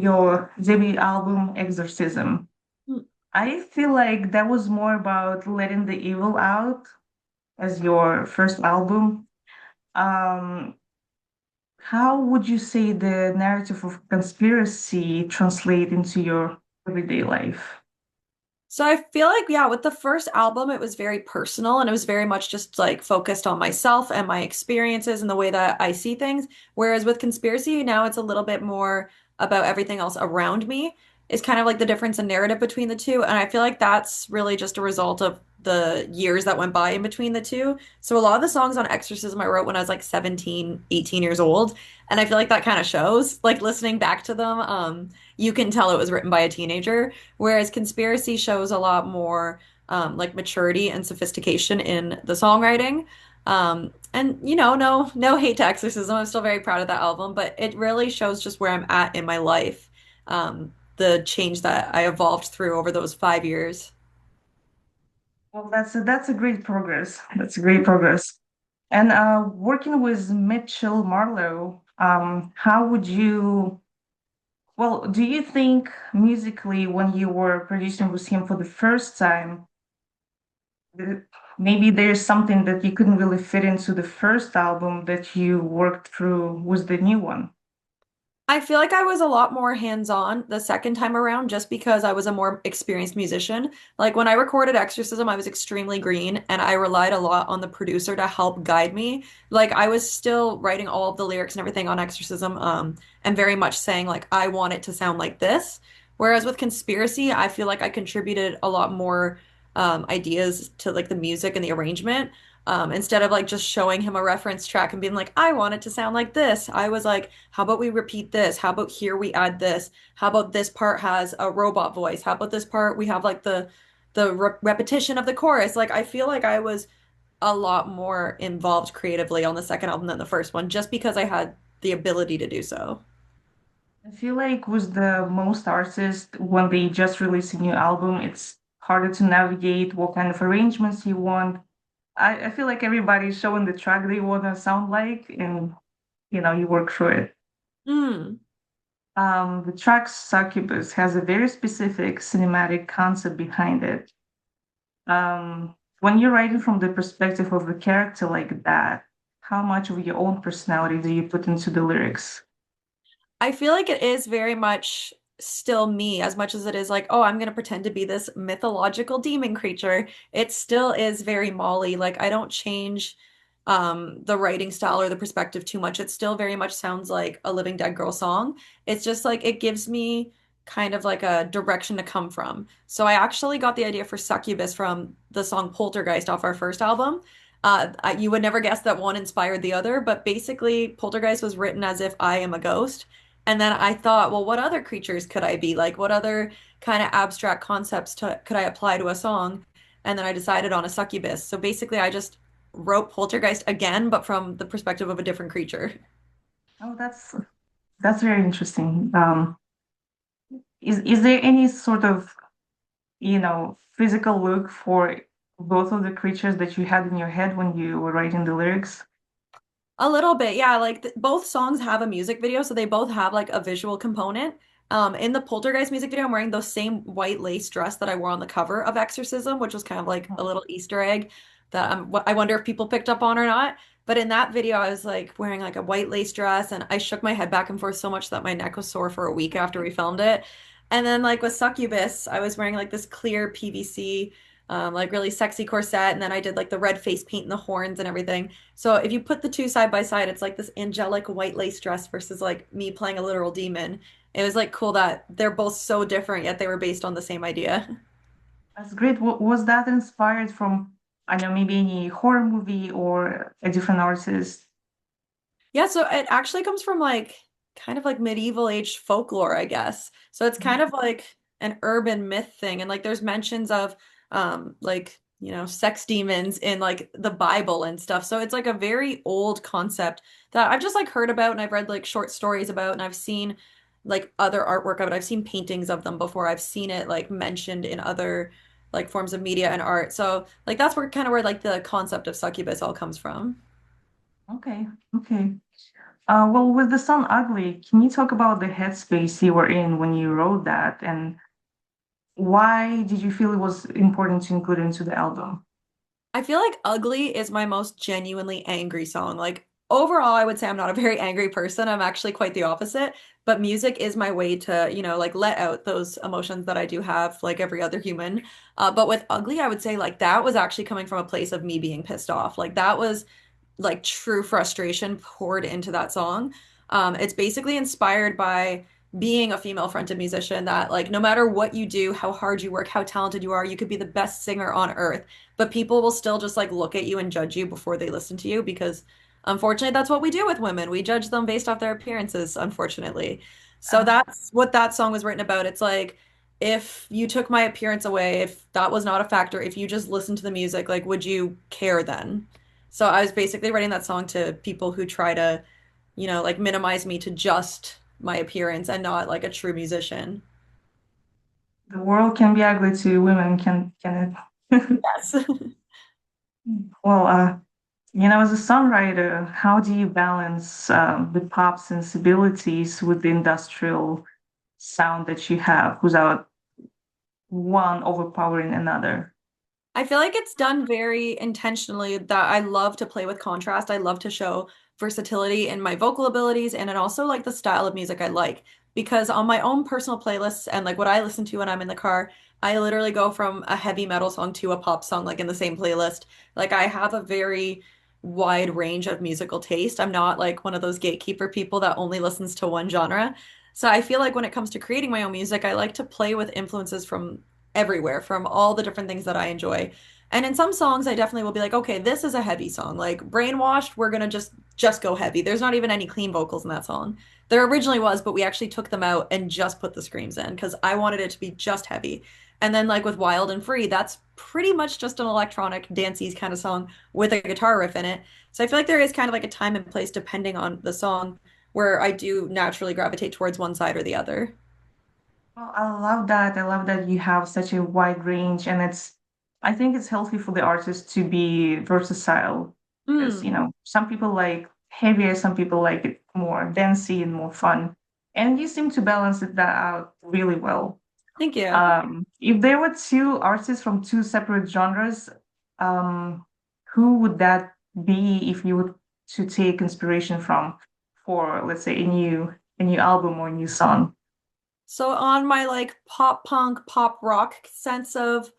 your debut album, Exorcism. Mm. I feel like that was more about letting the evil out as your first album. Um, how would you say the narrative of conspiracy translate into your everyday life? So I feel like, yeah, with the first album, it was very personal and it was very much just like focused on myself and my experiences and the way that I see things. Whereas with Conspiracy, now it's a little bit more about everything else around me. It's kind of like the difference in narrative between the two. And I feel like that's really just a result of the years that went by in between the two. So a lot of the songs on Exorcism I wrote when I was like 17, 18 years old. And I feel like that kind of shows, like listening back to them, you can tell it was written by a teenager. Whereas Conspiracy shows a lot more like maturity and sophistication in the songwriting. And no hate to Exorcism. I'm still very proud of that album, but it really shows just where I'm at in my life. The change that I evolved through over those 5 years. Well, that's a great progress. That's a great progress. And working with Mitchell Marlowe, how would you, well, do you think musically when you were producing with him for the first time, that maybe there's something that you couldn't really fit into the first album that you worked through with the new one? I feel like I was a lot more hands-on the second time around just because I was a more experienced musician. Like when I recorded Exorcism, I was extremely green and I relied a lot on the producer to help guide me. Like I was still writing all of the lyrics and everything on Exorcism, and very much saying like I want it to sound like this. Whereas with Conspiracy, I feel like I contributed a lot more ideas to like the music and the arrangement. Instead of like just showing him a reference track and being like, I want it to sound like this, I was like, how about we repeat this? How about here we add this? How about this part has a robot voice? How about this part we have like the repetition of the chorus? Like I feel like I was a lot more involved creatively on the second album than the first one, just because I had the ability to do so. I feel like with the most artists, when they just release a new album, it's harder to navigate what kind of arrangements you want. I feel like everybody's showing the track they want to sound like, and you work through it. Mm. The track Succubus has a very specific cinematic concept behind it. When you're writing from the perspective of a character like that, how much of your own personality do you put into the lyrics? I feel like it is very much still me as much as it is like, oh, I'm gonna pretend to be this mythological demon creature. It still is very Molly. Like I don't change the writing style or the perspective too much. It still very much sounds like a Living Dead Girl song. It's just like it gives me kind of like a direction to come from. So I actually got the idea for Succubus from the song Poltergeist off our first album. You would never guess that one inspired the other, but basically Poltergeist was written as if I am a ghost. And then I thought, well, what other creatures could I be? Like, what other kind of abstract concepts could I apply to a song? And then I decided on a succubus. So basically, I just wrote Poltergeist again, but from the perspective of a different creature. Oh, that's very interesting. Is there any sort of physical look for both of the creatures that you had in your head when you were writing the lyrics? A little bit, yeah. Like both songs have a music video, so they both have like a visual component. In the Poltergeist music video, I'm wearing the same white lace dress that I wore on the cover of Exorcism, which was kind of like a little Easter egg that I wonder if people picked up on or not. But in that video, I was like wearing like a white lace dress, and I shook my head back and forth so much that my neck was sore for a week after we filmed it. And then like with Succubus, I was wearing like this clear PVC, like really sexy corset, and then I did like the red face paint and the horns and everything. So if you put the two side by side, it's like this angelic white lace dress versus like me playing a literal demon. It was like cool that they're both so different, yet they were based on the same idea. That's great. Was that inspired from, I know, maybe any horror movie or a different artist? Yeah, so it actually comes from like kind of like medieval age folklore, I guess. So it's kind of like an urban myth thing. And like there's mentions of like, sex demons in like the Bible and stuff. So it's like a very old concept that I've just like heard about and I've read like short stories about and I've seen like other artwork of it. I've seen paintings of them before. I've seen it like mentioned in other like forms of media and art. So like that's where like the concept of succubus all comes from. Okay, okay. Well, with the song Ugly, can you talk about the headspace you were in when you wrote that, and why did you feel it was important to include it into the album? I feel like Ugly is my most genuinely angry song. Like overall, I would say I'm not a very angry person. I'm actually quite the opposite, but music is my way to, like let out those emotions that I do have like every other human. But with Ugly, I would say like that was actually coming from a place of me being pissed off. Like that was like true frustration poured into that song. It's basically inspired by being a female fronted musician that like no matter what you do, how hard you work, how talented you are, you could be the best singer on earth, but people will still just like look at you and judge you before they listen to you because unfortunately that's what we do with women. We judge them based off their appearances, unfortunately. So Uh, that's what that song was written about. It's like if you took my appearance away, if that was not a factor, if you just listened to the music, like would you care then? So I was basically writing that song to people who try to, like minimize me to just my appearance and not like a true musician. the world can be ugly to women, can it? Yes. Well, as a songwriter, how do you balance the pop sensibilities with the industrial sound that you have without one overpowering another? I feel like it's done very intentionally that I love to play with contrast. I love to show versatility in my vocal abilities and in also like the style of music I like. Because on my own personal playlists and like what I listen to when I'm in the car, I literally go from a heavy metal song to a pop song like in the same playlist. Like I have a very wide range of musical taste. I'm not like one of those gatekeeper people that only listens to one genre. So I feel like when it comes to creating my own music, I like to play with influences from everywhere from all the different things that I enjoy. And in some songs, I definitely will be like, okay, this is a heavy song. Like Brainwashed, we're gonna just go heavy. There's not even any clean vocals in that song. There originally was, but we actually took them out and just put the screams in because I wanted it to be just heavy. And then like with Wild and Free, that's pretty much just an electronic dancey kind of song with a guitar riff in it. So I feel like there is kind of like a time and place depending on the song where I do naturally gravitate towards one side or the other. Well, I love that. I love that you have such a wide range, and I think it's healthy for the artist to be versatile because, Mm, some people like heavier, some people like it more dancey and more fun. And you seem to balance that out really well. thank you. If there were two artists from two separate genres, um, who would that be if you were to take inspiration from for, let's say, a new album or a new song? So on my like pop punk, pop rock sense of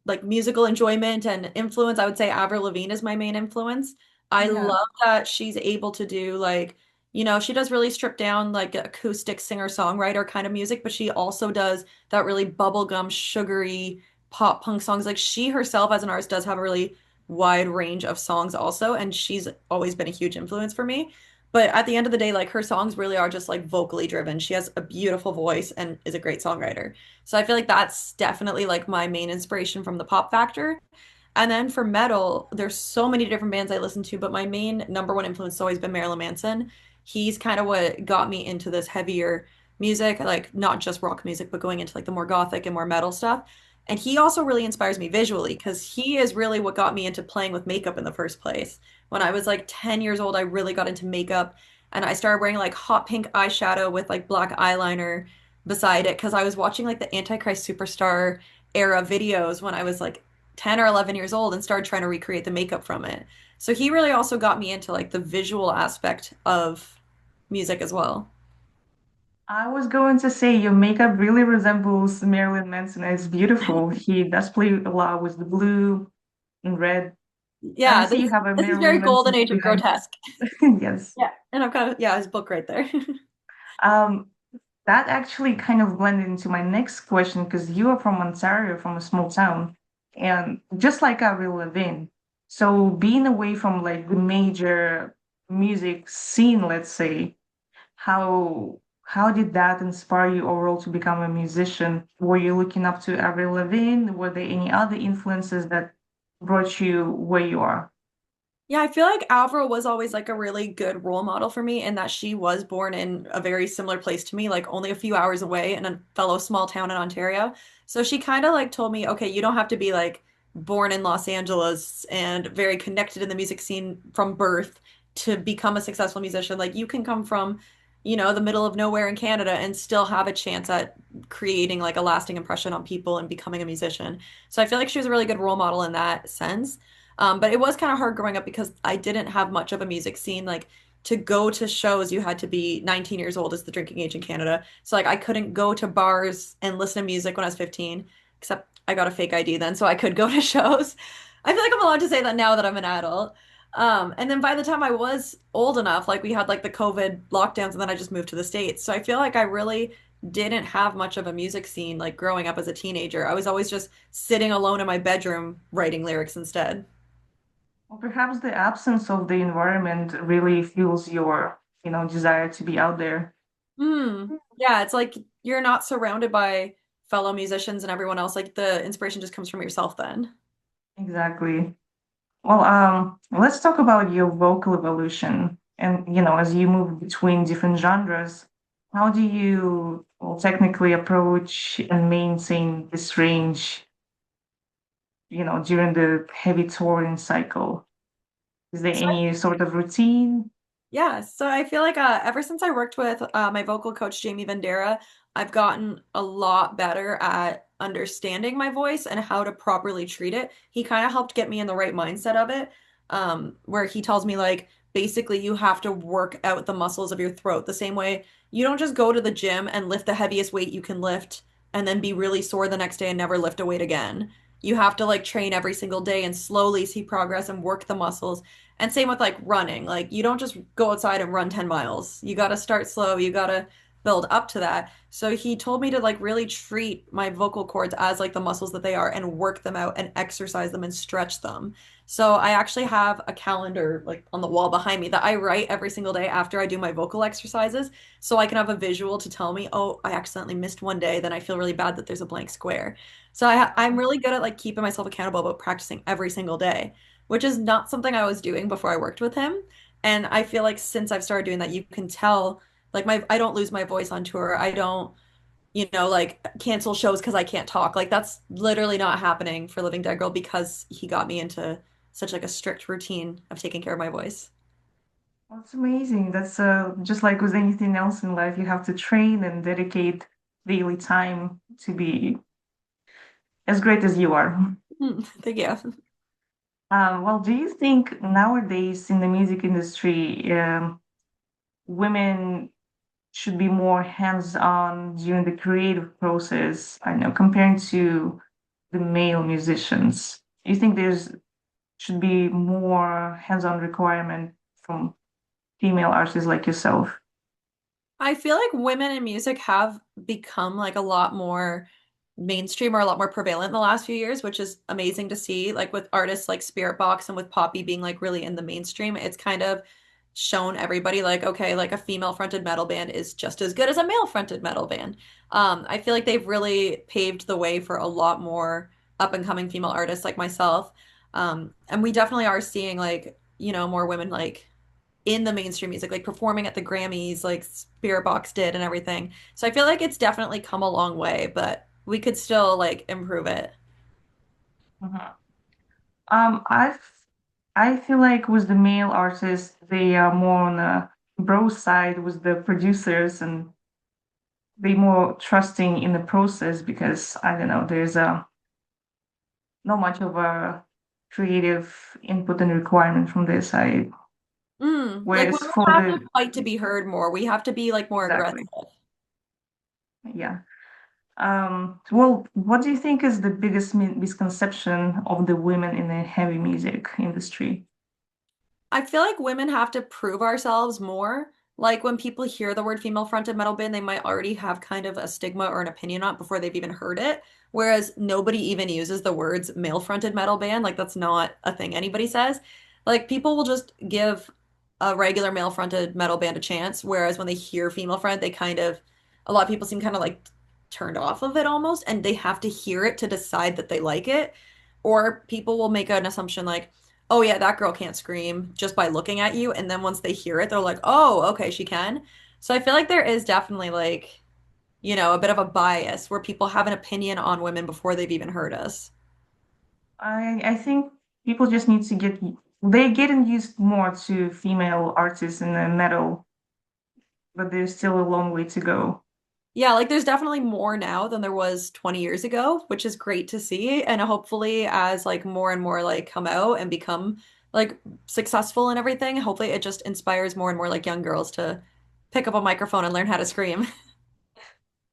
like musical enjoyment and influence, I would say Avril Lavigne is my main influence. I Yeah. love that she's able to do like, she does really stripped down like acoustic singer-songwriter kind of music, but she also does that really bubblegum, sugary pop punk songs. Like she herself as an artist does have a really wide range of songs also, and she's always been a huge influence for me. But at the end of the day, like her songs really are just like vocally driven. She has a beautiful voice and is a great songwriter. So I feel like that's definitely like my main inspiration from the pop factor. And then for metal, there's so many different bands I listen to, but my main number one influence has always been Marilyn Manson. He's kind of what got me into this heavier music, like not just rock music, but going into like the more gothic and more metal stuff. And he also really inspires me visually because he is really what got me into playing with makeup in the first place. When I was like 10 years old, I really got into makeup and I started wearing like hot pink eyeshadow with like black eyeliner beside it because I was watching like the Antichrist Superstar era videos when I was like 10 or 11 years old and started trying to recreate the makeup from it. So he really also got me into like the visual aspect of music as well. I was going to say your makeup really resembles Marilyn Manson. It's beautiful. He does play a lot with the blue and red. And I Yeah, see you have a this is Marilyn very Manson golden age of behind. grotesque. Yes. Yeah. And I've got yeah, his book right there. Um, that actually kind of blended into my next question because you are from Ontario, from a small town, and just like I will live in. So being away from like the major music scene, let's say, how did that inspire you overall to become a musician? Were you looking up to Avril Lavigne? Were there any other influences that brought you where you are? Yeah, I feel like Avril was always like a really good role model for me in that she was born in a very similar place to me, like only a few hours away in a fellow small town in Ontario. So she kind of like told me, okay, you don't have to be like born in Los Angeles and very connected in the music scene from birth to become a successful musician. Like you can come from, the middle of nowhere in Canada and still have a chance at creating like a lasting impression on people and becoming a musician. So I feel like she was a really good role model in that sense. But it was kind of hard growing up because I didn't have much of a music scene. Like to go to shows, you had to be 19 years old is the drinking age in Canada. So like I couldn't go to bars and listen to music when I was 15, except I got a fake ID then, so I could go to shows. I feel like I'm allowed to say that now that I'm an adult. And then by the time I was old enough, like we had like the COVID lockdowns and then I just moved to the States. So I feel like I really didn't have much of a music scene like growing up as a teenager. I was always just sitting alone in my bedroom writing lyrics instead. Or perhaps the absence of the environment really fuels your, desire to be out there. Hmm. Yeah, it's like you're not surrounded by fellow musicians and everyone else. Like the inspiration just comes from yourself then. Exactly. Well, let's talk about your vocal evolution. And, as you move between different genres, how do you, well, technically approach and maintain this range, during the heavy touring cycle? Is there So any sort of routine? yeah, so I feel like ever since I worked with my vocal coach, Jamie Vendera, I've gotten a lot better at understanding my voice and how to properly treat it. He kind of helped get me in the right mindset of it, where he tells me, like, basically, you have to work out the muscles of your throat the same way you don't just go to the gym and lift the heaviest weight you can lift and then be really sore the next day and never lift a weight again. You have to like train every single day and slowly see progress and work the muscles. And same with like running. Like you don't just go outside and run 10 miles. You got to start slow. You got to build up to that. So he told me to like really treat my vocal cords as like the muscles that they are and work them out and exercise them and stretch them. So I actually have a calendar like on the wall behind me that I write every single day after I do my vocal exercises so I can have a visual to tell me, "Oh, I accidentally missed one day." Then I feel really bad that there's a blank square. So I'm really good at like keeping myself accountable about practicing every single day, which is not something I was doing before I worked with him. And I feel like since I've started doing that, you can tell like my I don't lose my voice on tour. I don't, like cancel shows because I can't talk. Like that's literally not happening for Living Dead Girl because he got me into such like a strict routine of taking care of my voice. That's amazing. That's just like with anything else in life, you have to train and dedicate daily time to be as great as you are. Thank you. Well, do you think nowadays in the music industry, women should be more hands-on during the creative process? I know, comparing to the male musicians. Do you think there's should be more hands-on requirement from female artists like yourself? I feel like women in music have become like a lot more mainstream or a lot more prevalent in the last few years, which is amazing to see. Like with artists like Spirit Box and with Poppy being like really in the mainstream, it's kind of shown everybody like, okay, like a female fronted metal band is just as good as a male fronted metal band. I feel like they've really paved the way for a lot more up and coming female artists like myself. And we definitely are seeing like, more women like in the mainstream music, like performing at the Grammys, like Spirit Box did and everything. So I feel like it's definitely come a long way, but we could still like improve it. Mhm. I feel like with the male artists, they are more on the bro side with the producers, and they more trusting in the process because I don't know, there's not much of a creative input and requirement from their side. Like Whereas women for have to the fight to be heard more. We have to be like more aggressive. exactly, yeah. Well, what do you think is the biggest misconception of the women in the heavy music industry? I feel like women have to prove ourselves more. Like when people hear the word female fronted metal band, they might already have kind of a stigma or an opinion on it before they've even heard it. Whereas nobody even uses the words male fronted metal band. Like that's not a thing anybody says. Like people will just give a regular male fronted metal band a chance. Whereas when they hear female front, a lot of people seem kind of like turned off of it almost, and they have to hear it to decide that they like it. Or people will make an assumption like, oh yeah, that girl can't scream just by looking at you. And then once they hear it, they're like, oh, okay, she can. So I feel like there is definitely like, a bit of a bias where people have an opinion on women before they've even heard us. I think people just need to get They're getting used more to female artists in the metal, but there's still a long way to go. Yeah, like there's definitely more now than there was 20 years ago, which is great to see. And hopefully as like more and more like come out and become like successful and everything, hopefully it just inspires more and more like young girls to pick up a microphone and learn how to scream.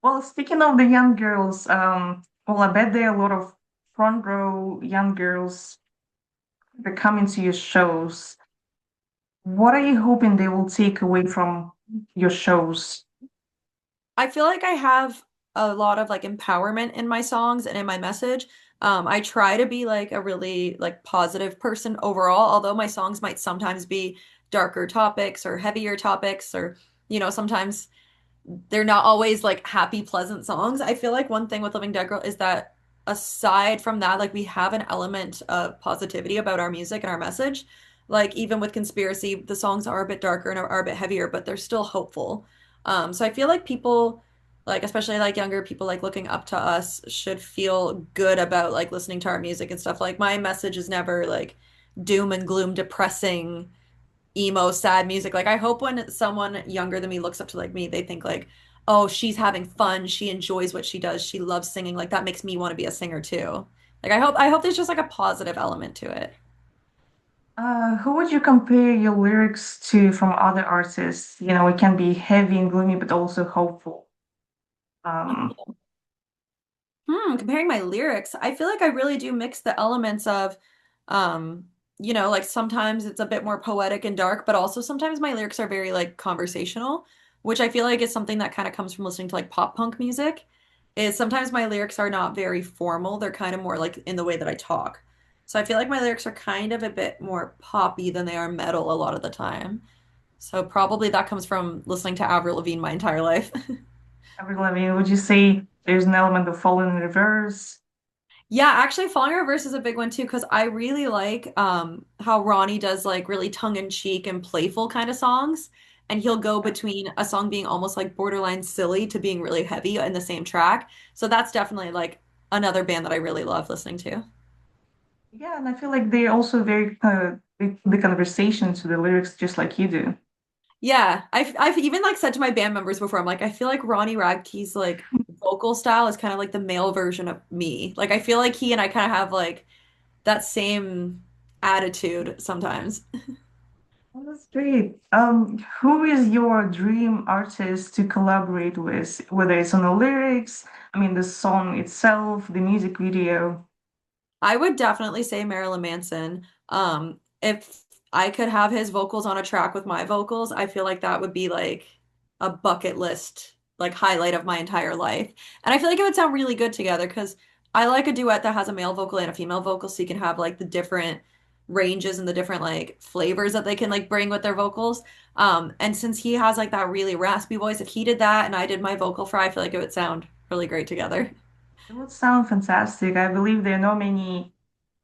Well, speaking of the young girls, well, I bet there are a lot of front row young girls that come into your shows. What are you hoping they will take away from your shows? I feel like I have a lot of like empowerment in my songs and in my message. I try to be like a really like positive person overall, although my songs might sometimes be darker topics or heavier topics or, sometimes they're not always like happy, pleasant songs. I feel like one thing with Living Dead Girl is that aside from that, like we have an element of positivity about our music and our message. Like even with Conspiracy, the songs are a bit darker and are a bit heavier, but they're still hopeful. So I feel like people, like especially like younger people, like looking up to us, should feel good about like listening to our music and stuff. Like my message is never like doom and gloom, depressing emo sad music. Like I hope when someone younger than me looks up to like me, they think like, "Oh, she's having fun. She enjoys what she does. She loves singing." Like that makes me want to be a singer too. Like I hope there's just like a positive element to it. Who would you compare your lyrics to from other artists? You know, it can be heavy and gloomy, but also hopeful. Um, Comparing my lyrics, I feel like I really do mix the elements of, um, like sometimes it's a bit more poetic and dark, but also sometimes my lyrics are very like conversational, which I feel like is something that kind of comes from listening to like pop punk music. Is sometimes my lyrics are not very formal, they're kind of more like in the way that I talk. So I feel like my lyrics are kind of a bit more poppy than they are metal a lot of the time. So probably that comes from listening to Avril Lavigne my entire life. Avril Lavigne, would you say there's an element of falling in reverse? Yeah, actually Falling in Reverse is a big one too because I really like how Ronnie does like really tongue-in-cheek and playful kind of songs. And he'll go between a song being almost like borderline silly to being really heavy in the same track. So that's definitely like another band that I really love listening to. Yeah, and I feel like they're also very the conversation to the lyrics, just like you do. Yeah, I've even like said to my band members before, I'm like, I feel like Ronnie Radke's like vocal style is kind of like the male version of me. Like I feel like he and I kind of have like that same attitude sometimes. Oh, that's great. Who is your dream artist to collaborate with, whether it's on the lyrics, I mean, the song itself, the music video? I would definitely say Marilyn Manson. If I could have his vocals on a track with my vocals, I feel like that would be like a bucket list, like highlight of my entire life. And I feel like it would sound really good together because I like a duet that has a male vocal and a female vocal so you can have like the different ranges and the different like flavors that they can like bring with their vocals. And since he has like that really raspy voice, if he did that and I did my vocal fry, I feel like it would sound really great together. It would sound fantastic. I believe there are not many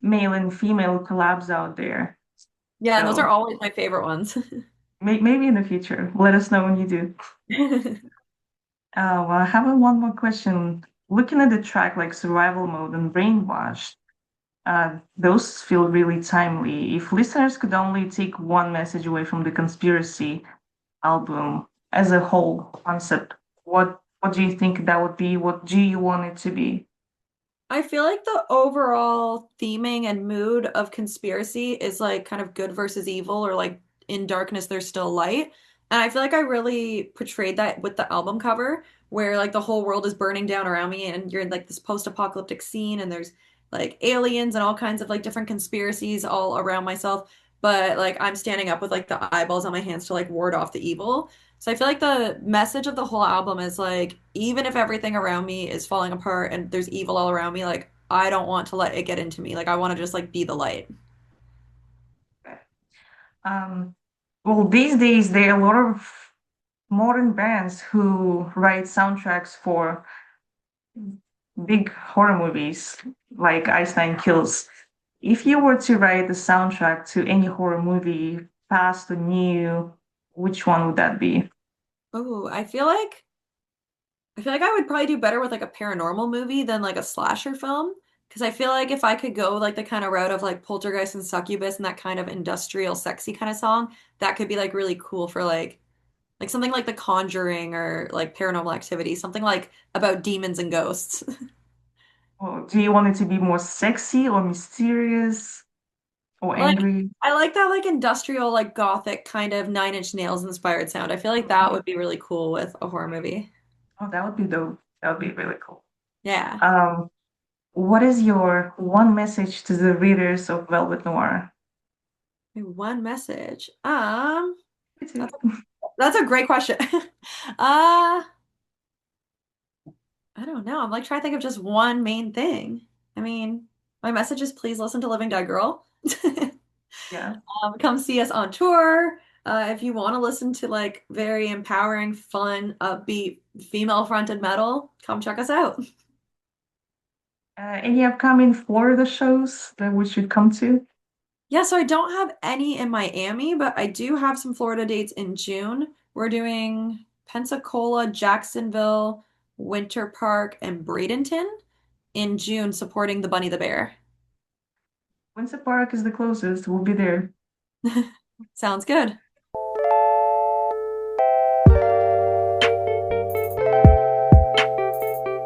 male and female collabs out there. Yeah, and those are So always my favorite ones. maybe in the future, let us know when you do. Well, I have one more question. Looking at the track like Survival Mode and Brainwashed, those feel really timely. If listeners could only take one message away from the Conspiracy album as a whole concept, what do you think that would be? What do you want it to be? I feel like the overall theming and mood of Conspiracy is like kind of good versus evil, or like in darkness there's still light. And I feel like I really portrayed that with the album cover, where like the whole world is burning down around me and you're in like this post-apocalyptic scene and there's like aliens and all kinds of like different conspiracies all around myself. But like I'm standing up with like the eyeballs on my hands to like ward off the evil. So I feel like the message of the whole album is like, even if everything around me is falling apart and there's evil all around me, like I don't want to let it get into me. Like I want to just like be the light. Um, well, these days there are a lot of modern bands who write soundtracks for big horror movies like Einstein Kills. If you were to write the soundtrack to any horror movie, past or new, which one would that be? Oh, I feel like I would probably do better with like a paranormal movie than like a slasher film. Because I feel like if I could go like the kind of route of like Poltergeist and Succubus and that kind of industrial, sexy kind of song, that could be like really cool for like something like The Conjuring or like Paranormal Activity, something like about demons and ghosts. Or do you want it to be more sexy or mysterious or Like angry? I like that like industrial, like gothic kind of Nine Inch Nails inspired sound. I feel like that would be really cool with a horror movie. Oh, that would be dope. That would be really cool. Yeah. Um, what is your one message to the readers of Velvet Noir? One message. Me That's too. that's a great question. Uh, I don't know. I'm like trying to think of just one main thing. I mean, my message is please listen to Living Dead Girl. Yeah. Come see us on tour. If you want to listen to like very empowering, fun, upbeat, female-fronted metal, come check us out. Any upcoming Florida shows that we should come to? Yeah, so I don't have any in Miami, but I do have some Florida dates in June. We're doing Pensacola, Jacksonville, Winter Park, and Bradenton in June, supporting the Bunny the Bear. Windsor Park is the closest. We'll be there. Sounds good.